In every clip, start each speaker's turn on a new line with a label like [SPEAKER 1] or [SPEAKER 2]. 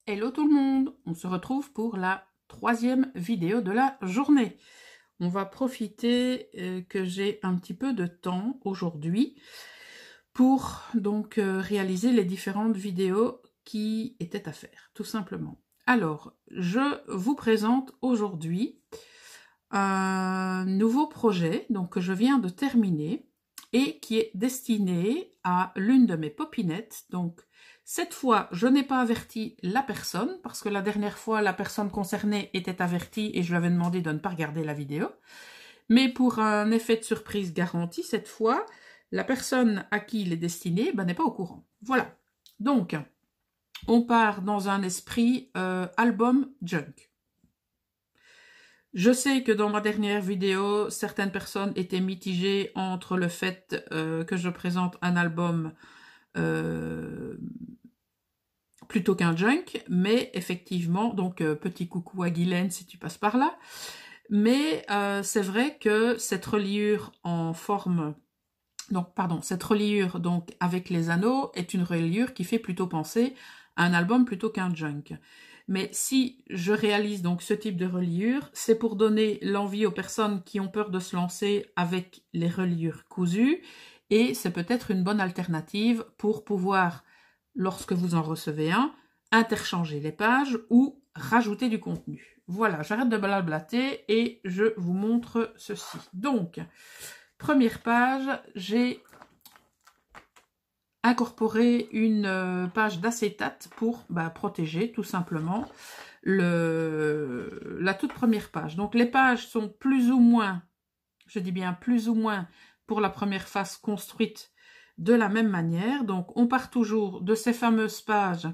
[SPEAKER 1] Hello tout le monde, on se retrouve pour la troisième vidéo de la journée. On va profiter que j'ai un petit peu de temps aujourd'hui pour donc réaliser les différentes vidéos qui étaient à faire, tout simplement. Alors, je vous présente aujourd'hui un nouveau projet donc, que je viens de terminer et qui est destiné à l'une de mes popinettes. Donc, cette fois, je n'ai pas averti la personne parce que la dernière fois, la personne concernée était avertie et je lui avais demandé de ne pas regarder la vidéo. Mais pour un effet de surprise garanti, cette fois, la personne à qui il est destiné n'est pas au courant. Voilà. Donc, on part dans un esprit album junk. Je sais que dans ma dernière vidéo, certaines personnes étaient mitigées entre le fait que je présente un album plutôt qu'un junk, mais effectivement, donc petit coucou à Guylaine si tu passes par là, mais c'est vrai que cette reliure en forme, donc pardon, cette reliure donc avec les anneaux est une reliure qui fait plutôt penser à un album plutôt qu'un junk. Mais si je réalise donc ce type de reliure, c'est pour donner l'envie aux personnes qui ont peur de se lancer avec les reliures cousues, et c'est peut-être une bonne alternative pour pouvoir, lorsque vous en recevez un, interchanger les pages ou rajouter du contenu. Voilà, j'arrête de blablater et je vous montre ceci. Donc, première page, j'ai incorporer une page d'acétate pour protéger tout simplement la toute première page. Donc les pages sont plus ou moins, je dis bien plus ou moins, pour la première face construite de la même manière. Donc on part toujours de ces fameuses pages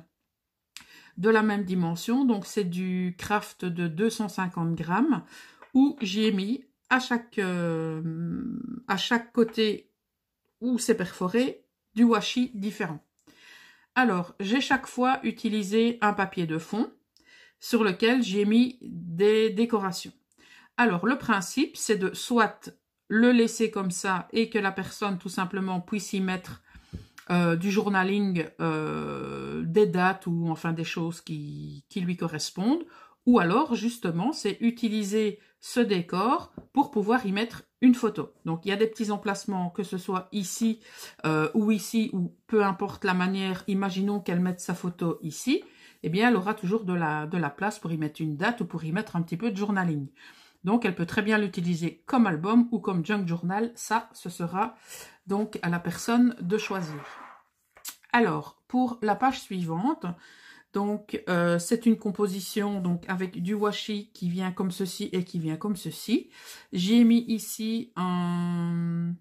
[SPEAKER 1] de la même dimension. Donc c'est du craft de 250 grammes où j'y ai mis à chaque côté où c'est perforé du washi différent. Alors, j'ai chaque fois utilisé un papier de fond sur lequel j'ai mis des décorations. Alors, le principe, c'est de soit le laisser comme ça et que la personne tout simplement puisse y mettre du journaling, des dates ou enfin des choses qui lui correspondent, ou alors justement c'est utiliser ce décor pour pouvoir y mettre une photo. Donc il y a des petits emplacements, que ce soit ici ou peu importe la manière, imaginons qu'elle mette sa photo ici, eh bien elle aura toujours de la place pour y mettre une date ou pour y mettre un petit peu de journaling. Donc elle peut très bien l'utiliser comme album ou comme junk journal, ça ce sera donc à la personne de choisir. Alors pour la page suivante, donc c'est une composition donc avec du washi qui vient comme ceci et qui vient comme ceci. J'ai mis ici un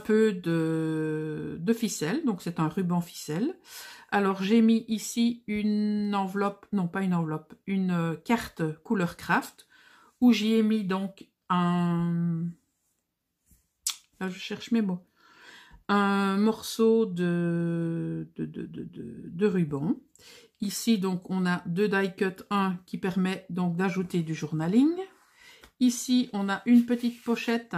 [SPEAKER 1] peu de ficelle, donc c'est un ruban ficelle. Alors j'ai mis ici une enveloppe, non pas une enveloppe, une carte couleur craft où j'y ai mis donc là je cherche mes mots, un morceau de ruban. Ici donc on a deux die cut, un qui permet donc d'ajouter du journaling. Ici on a une petite pochette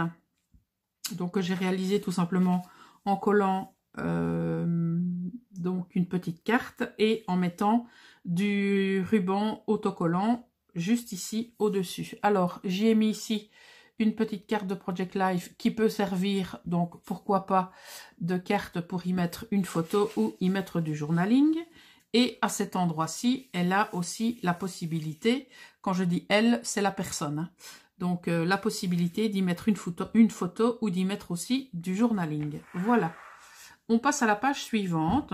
[SPEAKER 1] donc que j'ai réalisé tout simplement en collant donc une petite carte et en mettant du ruban autocollant juste ici au dessus. Alors j'y ai mis ici une petite carte de Project Life qui peut servir, donc pourquoi pas, de carte pour y mettre une photo ou y mettre du journaling. Et à cet endroit-ci, elle a aussi la possibilité, quand je dis elle, c'est la personne, hein, donc la possibilité d'y mettre une photo ou d'y mettre aussi du journaling. Voilà. On passe à la page suivante,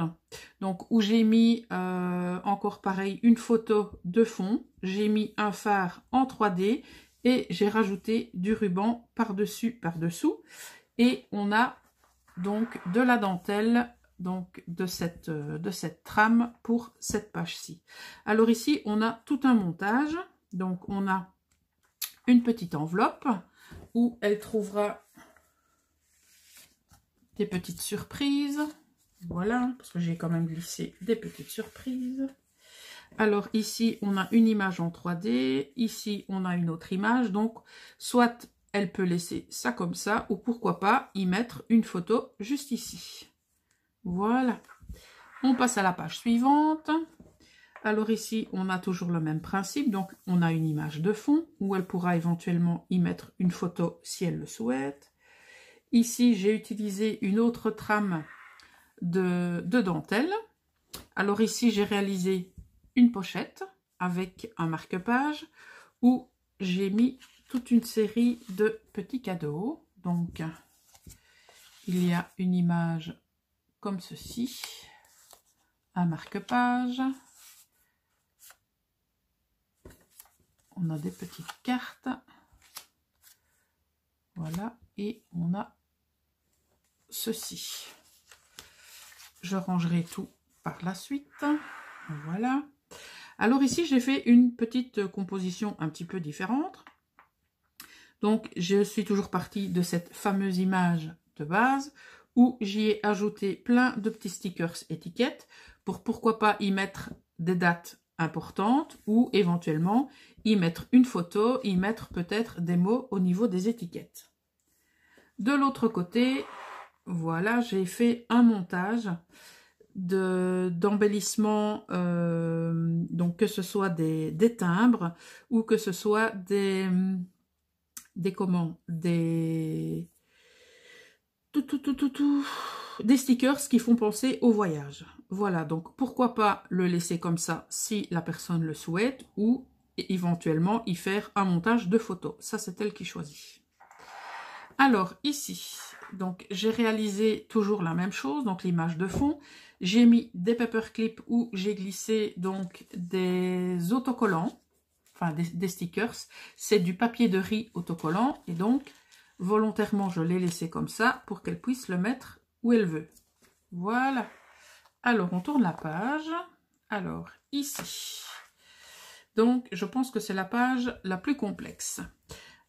[SPEAKER 1] donc où j'ai mis encore pareil une photo de fond. J'ai mis un phare en 3D et j'ai rajouté du ruban par-dessous. Et on a donc de la dentelle donc de cette trame pour cette page-ci. Alors ici, on a tout un montage. Donc on a une petite enveloppe où elle trouvera des petites surprises. Voilà, parce que j'ai quand même glissé des petites surprises. Alors ici, on a une image en 3D. Ici, on a une autre image. Donc, soit elle peut laisser ça comme ça, ou pourquoi pas y mettre une photo juste ici. Voilà. On passe à la page suivante. Alors ici, on a toujours le même principe. Donc, on a une image de fond où elle pourra éventuellement y mettre une photo si elle le souhaite. Ici, j'ai utilisé une autre trame de dentelle. Alors ici, j'ai réalisé une pochette avec un marque-page où j'ai mis toute une série de petits cadeaux. Donc, il y a une image comme ceci, un marque-page. On a des petites cartes. Voilà, et on a ceci. Je rangerai tout par la suite. Voilà. Alors ici, j'ai fait une petite composition un petit peu différente. Donc, je suis toujours partie de cette fameuse image de base où j'y ai ajouté plein de petits stickers étiquettes pour pourquoi pas y mettre des dates importantes ou éventuellement y mettre une photo, y mettre peut-être des mots au niveau des étiquettes. De l'autre côté, voilà, j'ai fait un montage d'embellissement, donc que ce soit des timbres ou que ce soit des stickers qui font penser au voyage. Voilà, donc pourquoi pas le laisser comme ça si la personne le souhaite ou éventuellement y faire un montage de photos. Ça, c'est elle qui choisit. Alors ici, donc j'ai réalisé toujours la même chose, donc l'image de fond. J'ai mis des paperclips où j'ai glissé donc des autocollants, enfin des stickers. C'est du papier de riz autocollant et donc volontairement je l'ai laissé comme ça pour qu'elle puisse le mettre où elle veut. Voilà. Alors on tourne la page. Alors ici, donc je pense que c'est la page la plus complexe.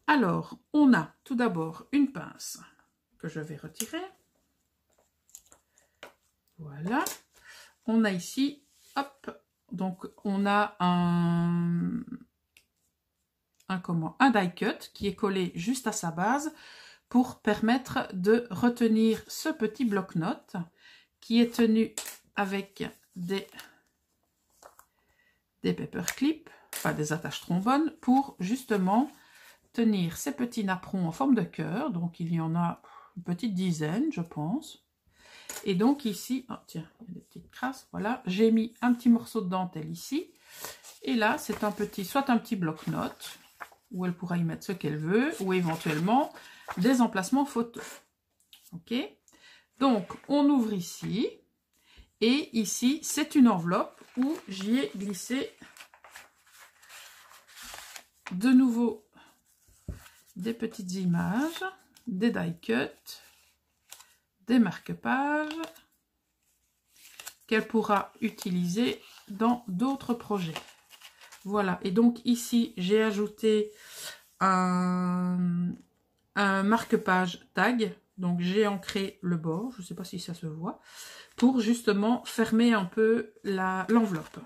[SPEAKER 1] Alors, on a tout d'abord une pince que je vais retirer. Voilà. On a ici, hop, donc on a un die cut qui est collé juste à sa base pour permettre de retenir ce petit bloc-notes qui est tenu avec des paperclips, enfin des attaches trombones, pour justement tenir ces petits napperons en forme de cœur. Donc il y en a une petite dizaine, je pense. Et donc ici, oh tiens, il y a des petites crasses, voilà, j'ai mis un petit morceau de dentelle ici. Et là, c'est un petit, soit un petit bloc-notes, où elle pourra y mettre ce qu'elle veut, ou éventuellement des emplacements photos. Ok? Donc, on ouvre ici. Et ici, c'est une enveloppe où j'y ai glissé de nouveau des petites images, des die cuts, des marque-pages qu'elle pourra utiliser dans d'autres projets. Voilà, et donc ici, j'ai ajouté un marque-page tag. Donc j'ai ancré le bord, je ne sais pas si ça se voit, pour justement fermer un peu l'enveloppe.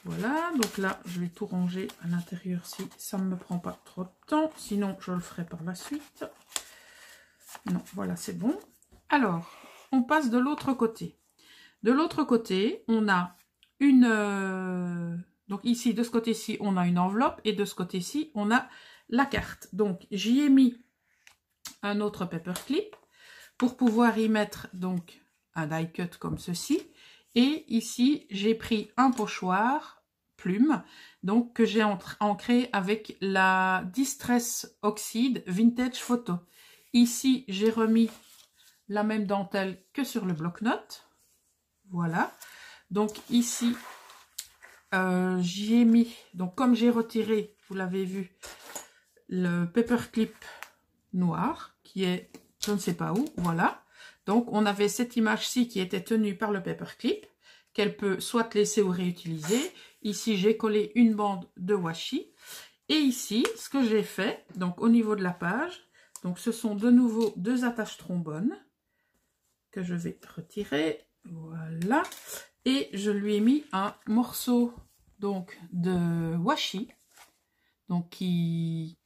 [SPEAKER 1] Voilà, donc là, je vais tout ranger à l'intérieur si ça ne me prend pas trop de temps. Sinon, je le ferai par la suite. Non, voilà, c'est bon. Alors, on passe de l'autre côté. De l'autre côté, on a une... donc ici, de ce côté-ci, on a une enveloppe. Et de ce côté-ci, on a la carte. Donc, j'y ai mis un autre paperclip pour pouvoir y mettre donc un die cut comme ceci. Et ici, j'ai pris un pochoir plume, donc que j'ai ancré avec la Distress Oxide Vintage Photo. Ici, j'ai remis la même dentelle que sur le bloc-notes. Voilà. Donc ici, j'y ai mis, donc comme j'ai retiré, vous l'avez vu, le paperclip noir qui est, je ne sais pas où, voilà. Donc, on avait cette image-ci qui était tenue par le paperclip, qu'elle peut soit laisser ou réutiliser. Ici, j'ai collé une bande de washi. Et ici, ce que j'ai fait, donc au niveau de la page, donc ce sont de nouveau deux attaches trombones que je vais retirer. Voilà. Et je lui ai mis un morceau donc de washi. donc qui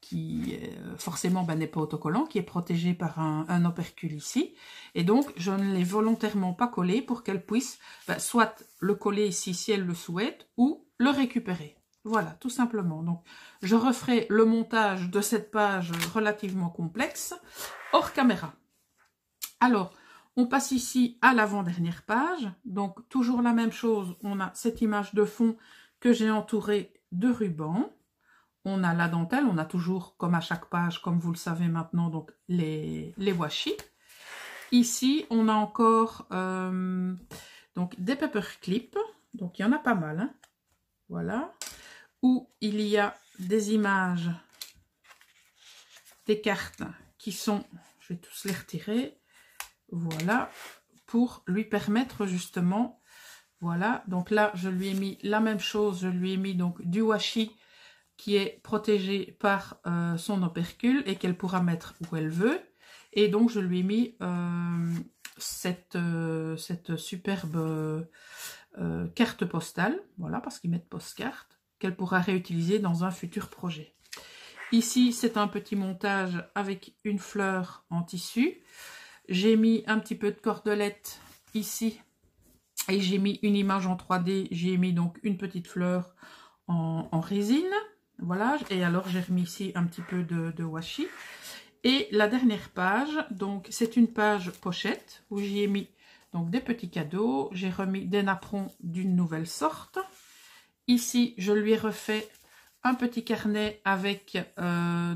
[SPEAKER 1] forcément n'est pas autocollant, qui est protégé par un opercule ici. Et donc, je ne l'ai volontairement pas collé pour qu'elle puisse soit le coller ici si elle le souhaite, ou le récupérer. Voilà, tout simplement. Donc, je referai le montage de cette page relativement complexe hors caméra. Alors, on passe ici à l'avant-dernière page. Donc, toujours la même chose. On a cette image de fond que j'ai entourée de ruban. On a la dentelle. On a toujours, comme à chaque page, comme vous le savez maintenant, donc les washi. Ici, on a encore donc des paperclips. Donc, il y en a pas mal. Hein. Voilà. Où il y a des images, des cartes qui sont, je vais tous les retirer, voilà, pour lui permettre justement, voilà, donc là je lui ai mis la même chose, je lui ai mis donc du washi qui est protégé par son opercule et qu'elle pourra mettre où elle veut, et donc je lui ai mis cette superbe carte postale, voilà, parce qu'ils mettent postcarte, qu'elle pourra réutiliser dans un futur projet. Ici, c'est un petit montage avec une fleur en tissu. J'ai mis un petit peu de cordelette ici et j'ai mis une image en 3D. J'ai mis donc une petite fleur en résine. Voilà, et alors j'ai remis ici un petit peu de washi. Et la dernière page, donc c'est une page pochette où j'y ai mis donc des petits cadeaux. J'ai remis des napperons d'une nouvelle sorte. Ici, je lui ai refait un petit carnet avec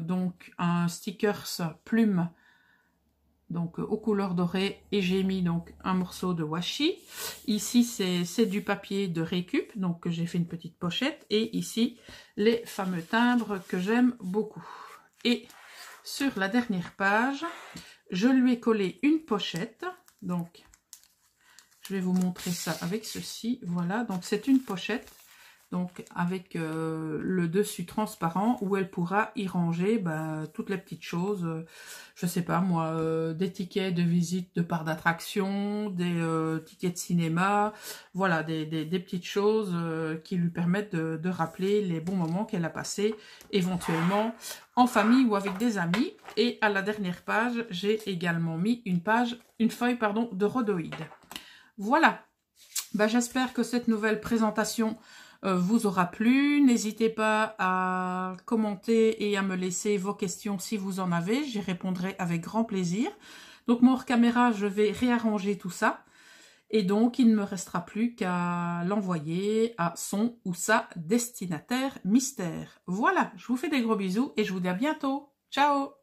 [SPEAKER 1] donc un stickers plume donc aux couleurs dorées, et j'ai mis donc un morceau de washi. Ici, c'est du papier de récup, donc j'ai fait une petite pochette, et ici, les fameux timbres que j'aime beaucoup. Et sur la dernière page, je lui ai collé une pochette, donc je vais vous montrer ça avec ceci, voilà, donc c'est une pochette, donc avec le dessus transparent où elle pourra y ranger toutes les petites choses, je sais pas moi, des tickets de visite de parcs d'attraction, des tickets de cinéma, voilà, des petites choses qui lui permettent de rappeler les bons moments qu'elle a passés, éventuellement en famille ou avec des amis. Et à la dernière page, j'ai également mis une feuille de rhodoïde. Voilà, j'espère que cette nouvelle présentation vous aura plu. N'hésitez pas à commenter et à me laisser vos questions si vous en avez. J'y répondrai avec grand plaisir. Donc moi hors caméra, je vais réarranger tout ça. Et donc il ne me restera plus qu'à l'envoyer à son ou sa destinataire mystère. Voilà, je vous fais des gros bisous et je vous dis à bientôt. Ciao!